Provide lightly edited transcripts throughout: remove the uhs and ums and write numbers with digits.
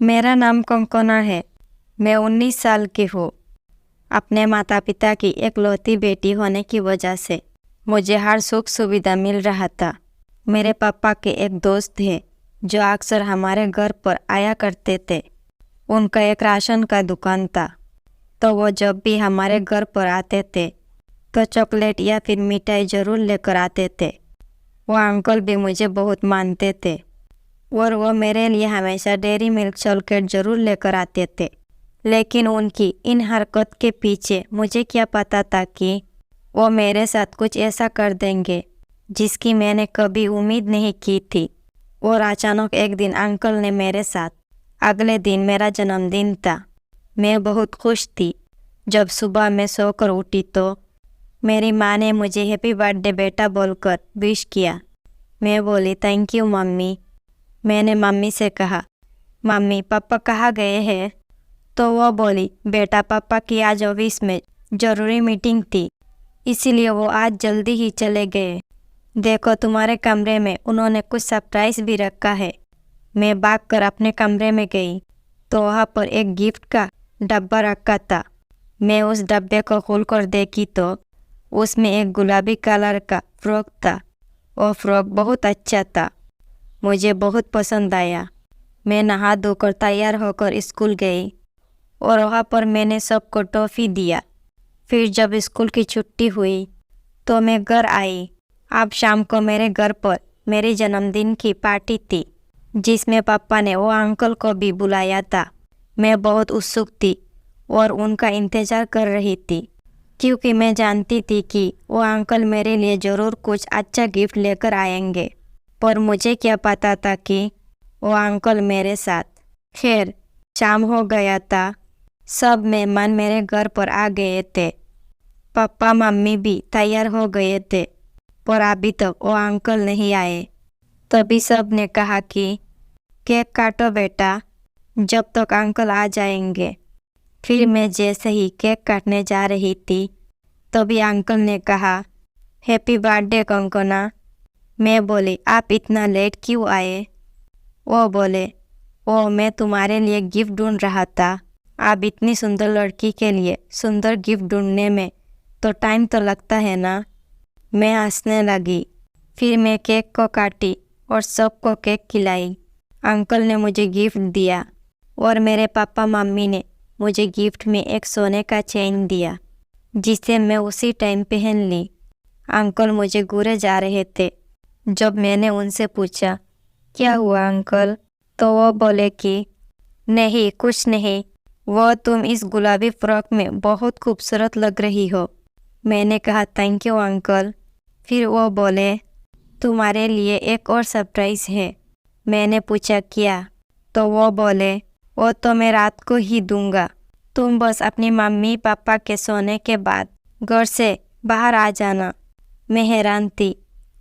मेरा नाम कंकना है। मैं 19 साल की हूँ। अपने माता पिता की इकलौती बेटी होने की वजह से मुझे हर सुख सुविधा मिल रहा था। मेरे पापा के एक दोस्त थे जो अक्सर हमारे घर पर आया करते थे। उनका एक राशन का दुकान था, तो वो जब भी हमारे घर पर आते थे तो चॉकलेट या फिर मिठाई ज़रूर लेकर आते थे। वो अंकल भी मुझे बहुत मानते थे और वो मेरे लिए हमेशा डेयरी मिल्क चॉकलेट ज़रूर लेकर आते थे। लेकिन उनकी इन हरकत के पीछे मुझे क्या पता था कि वो मेरे साथ कुछ ऐसा कर देंगे जिसकी मैंने कभी उम्मीद नहीं की थी। और अचानक एक दिन अंकल ने मेरे साथ, अगले दिन मेरा जन्मदिन था। मैं बहुत खुश थी। जब सुबह मैं सोकर उठी तो मेरी माँ ने मुझे हैप्पी बर्थडे बेटा बोलकर विश किया। मैं बोली थैंक यू मम्मी। मैंने मम्मी से कहा, मम्मी पापा कहाँ गए हैं? तो वो बोली, बेटा पापा की आज ऑफिस में ज़रूरी मीटिंग थी, इसीलिए वो आज जल्दी ही चले गए। देखो तुम्हारे कमरे में उन्होंने कुछ सरप्राइज़ भी रखा है। मैं भागकर अपने कमरे में गई तो वहाँ पर एक गिफ्ट का डब्बा रखा था। मैं उस डब्बे को खोलकर देखी तो उसमें एक गुलाबी कलर का फ्रॉक था। वो फ्रॉक बहुत अच्छा था, मुझे बहुत पसंद आया। मैं नहा धोकर तैयार होकर स्कूल गई और वहाँ पर मैंने सबको टॉफ़ी दिया। फिर जब स्कूल की छुट्टी हुई तो मैं घर आई। अब शाम को मेरे घर पर मेरे जन्मदिन की पार्टी थी जिसमें पापा ने वो अंकल को भी बुलाया था। मैं बहुत उत्सुक थी और उनका इंतज़ार कर रही थी क्योंकि मैं जानती थी कि वो अंकल मेरे लिए ज़रूर कुछ अच्छा गिफ्ट लेकर आएंगे। पर मुझे क्या पता था कि वो अंकल मेरे साथ। खैर, शाम हो गया था। सब मेहमान मेरे घर पर आ गए थे। पापा मम्मी भी तैयार हो गए थे, पर अभी तक वो अंकल नहीं आए। तभी सब ने कहा कि केक काटो बेटा, जब तक अंकल आ जाएंगे। फिर मैं जैसे ही केक काटने जा रही थी तभी अंकल ने कहा, हैप्पी बर्थडे कंकना। मैं बोली, आप इतना लेट क्यों आए? वो बोले, ओ मैं तुम्हारे लिए गिफ्ट ढूंढ रहा था। आप इतनी सुंदर लड़की के लिए सुंदर गिफ्ट ढूंढने में तो टाइम तो लगता है ना। मैं हंसने लगी। फिर मैं केक को काटी और सबको केक खिलाई। अंकल ने मुझे गिफ्ट दिया और मेरे पापा मम्मी ने मुझे गिफ्ट में एक सोने का चेन दिया जिसे मैं उसी टाइम पहन ली। अंकल मुझे घूरे जा रहे थे। जब मैंने उनसे पूछा, क्या हुआ अंकल? तो वो बोले कि नहीं कुछ नहीं, वो तुम इस गुलाबी फ्रॉक में बहुत खूबसूरत लग रही हो। मैंने कहा थैंक यू अंकल। फिर वो बोले, तुम्हारे लिए एक और सरप्राइज़ है। मैंने पूछा क्या? तो वो बोले, वो तो मैं रात को ही दूंगा, तुम बस अपनी मम्मी पापा के सोने के बाद घर से बाहर आ जाना। मैं हैरान थी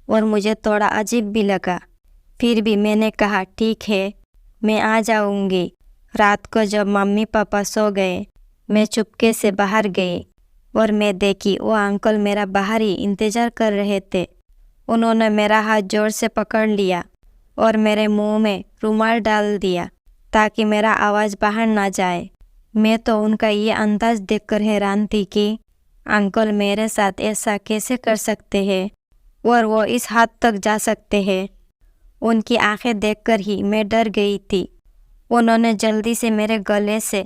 और मुझे थोड़ा अजीब भी लगा। फिर भी मैंने कहा ठीक है, मैं आ जाऊंगी। रात को जब मम्मी पापा सो गए, मैं चुपके से बाहर गई और मैं देखी वो अंकल मेरा बाहर ही इंतज़ार कर रहे थे। उन्होंने मेरा हाथ जोर से पकड़ लिया और मेरे मुंह में रुमाल डाल दिया ताकि मेरा आवाज़ बाहर ना जाए। मैं तो उनका ये अंदाज़ देखकर हैरान थी कि अंकल मेरे साथ ऐसा कैसे कर सकते हैं और वो इस हद तक जा सकते हैं। उनकी आंखें देखकर ही मैं डर गई थी। उन्होंने जल्दी से मेरे गले से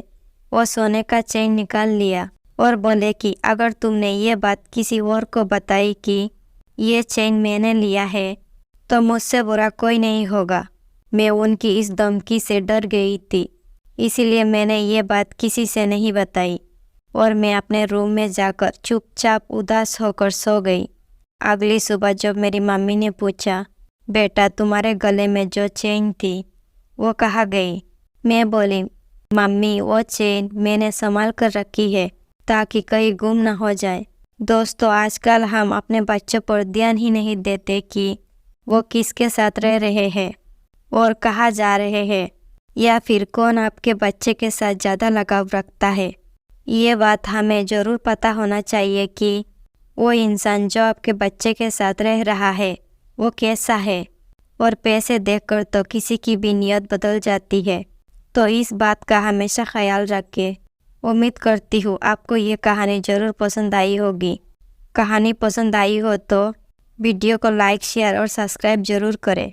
वो सोने का चेन निकाल लिया और बोले कि अगर तुमने ये बात किसी और को बताई कि ये चेन मैंने लिया है तो मुझसे बुरा कोई नहीं होगा। मैं उनकी इस धमकी से डर गई थी, इसीलिए मैंने ये बात किसी से नहीं बताई और मैं अपने रूम में जाकर चुपचाप उदास होकर सो गई। अगली सुबह जब मेरी मम्मी ने पूछा, बेटा तुम्हारे गले में जो चेन थी वो कहाँ गई? मैं बोली, मम्मी वो चेन मैंने संभाल कर रखी है ताकि कहीं गुम ना हो जाए। दोस्तों, आजकल हम अपने बच्चों पर ध्यान ही नहीं देते कि वो किसके साथ रह रहे हैं और कहाँ जा रहे हैं, या फिर कौन आपके बच्चे के साथ ज़्यादा लगाव रखता है। ये बात हमें ज़रूर पता होना चाहिए कि वो इंसान जो आपके बच्चे के साथ रह रहा है वो कैसा है। और पैसे देखकर तो किसी की भी नीयत बदल जाती है। तो इस बात का हमेशा ख्याल रखें। उम्मीद करती हूँ आपको ये कहानी ज़रूर पसंद आई होगी। कहानी पसंद आई हो तो वीडियो को लाइक, शेयर और सब्सक्राइब ज़रूर करें।